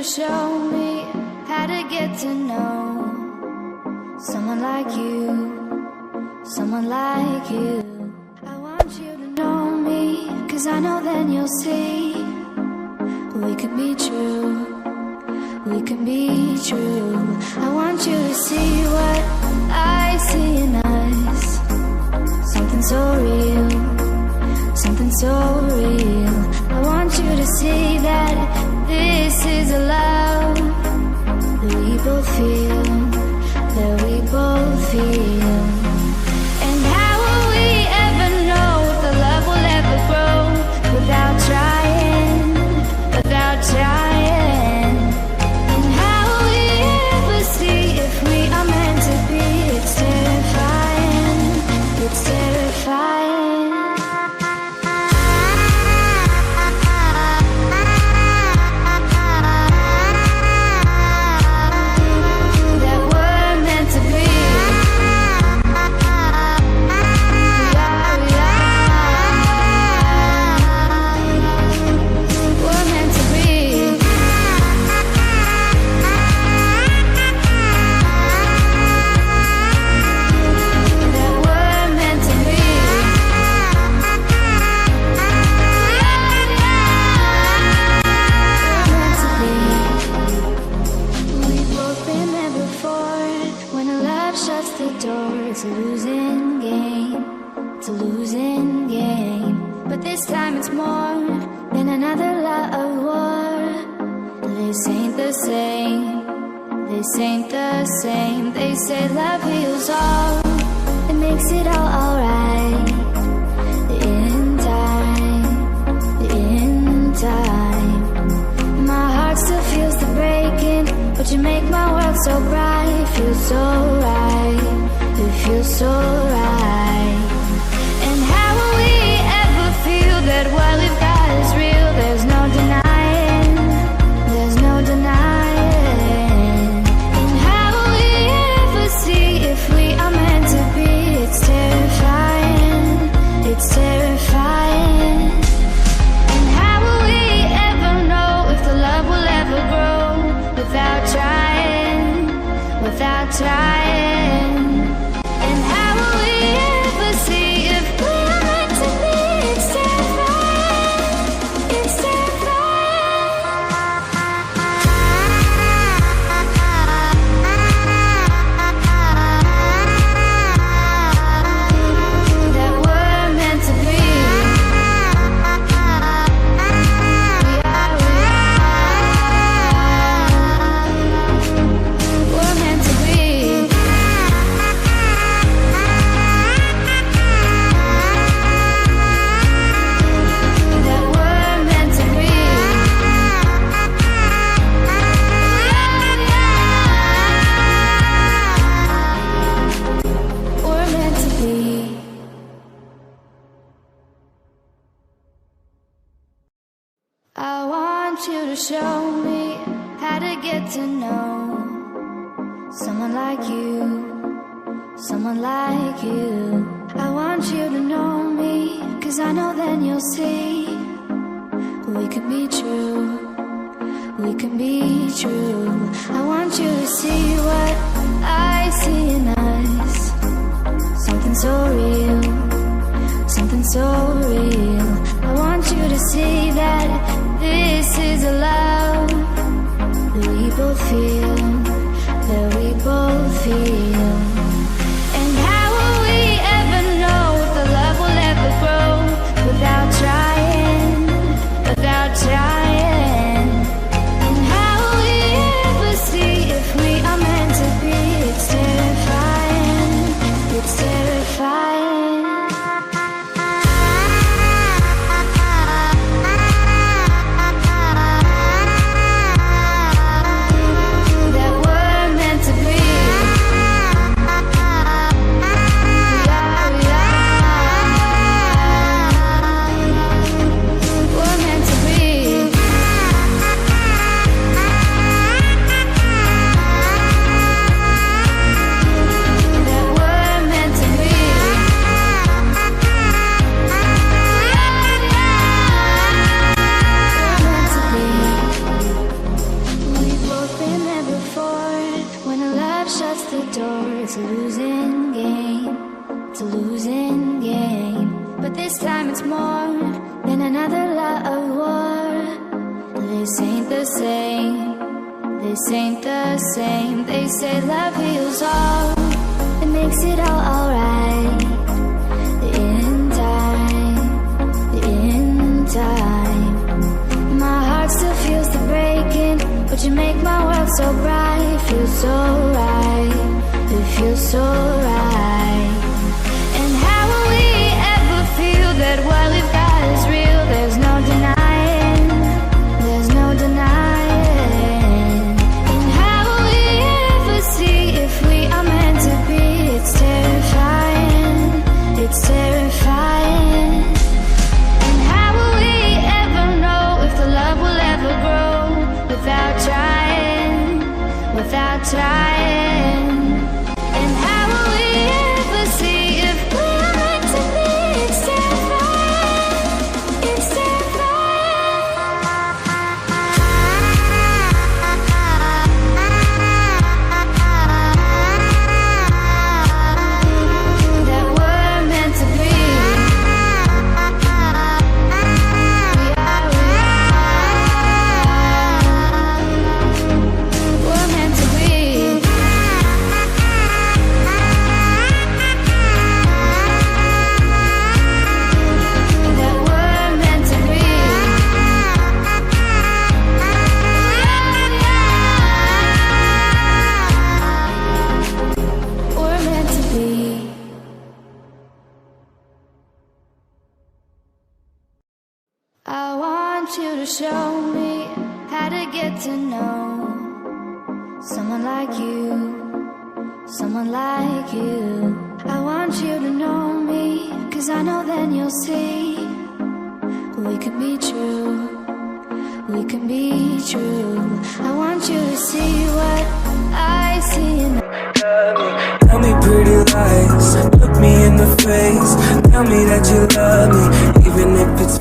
to show me how to get to know someone like you, someone like you. I want you to know me, 'cause I know then you'll see we can be true, we can be true. I want you to see what I see in us, something so real, something so real. I want you to see that this is a love that we both feel, that we both feel. And how will we ever know if the love will ever grow without trying, without trying? And how will we ever see if we are meant to be? It's terrifying, it's terrifying. It's a losing game, it's a losing game. But this time it's more than another love war. This ain't the same, this ain't the same. They say love heals all, it makes it all alright. In time, in time. My heart still feels the breaking, but you make my world so bright. It feels so right, it feels so right. And how will we ever feel that what we've got is real? There's no denying, there's no denying. And how will we ever see if we are meant to be? It's terrifying, it's terrifying. And how will we ever know if the love will ever grow without trying, without trying? And how will we ever see if we are meant to be? It's terrifying, it's terrifying. That we're meant to be. We're meant to be. That we're meant to be. We're meant to be. I want you to show me how to get to know someone like you, someone like you. I want you to know me, 'cause I know then you'll see we can be true, we can be true. I want you to see what I see in us, something so real, something so real. I want you to see that this is a love that we both feel, that we both feel. And how will we ever know if the love will ever grow without trying, without trying? And how will we ever see if we are meant to be? It's terrifying, it's terrifying. It's a losing game, it's a losing game. But this time it's more than another love war. This ain't the same, this ain't the same. They say love heals all, it makes it all alright. In time, my heart still feels the breaking, but you make my world so bright. It feels so right, it feels so right. And how will we ever feel that what we've got is real? There's no denying, there's no denying. And how will we ever see if we are meant to be? It's terrifying, it's terrifying. And how will we ever know if the love will ever grow without trying, without trying? And how will we ever see if we are meant to be? It's terrifying, it's terrifying. That we're meant to be. We're meant to be. That we're meant to be. We're meant to be. I want you to show me how to get to know someone like you, someone like you. I want you to know me, 'cause I know then you'll see we can be true, we can be true. I want you to see what I see in Tell me pretty lies, look me in the face. Tell me that you love me, even if it's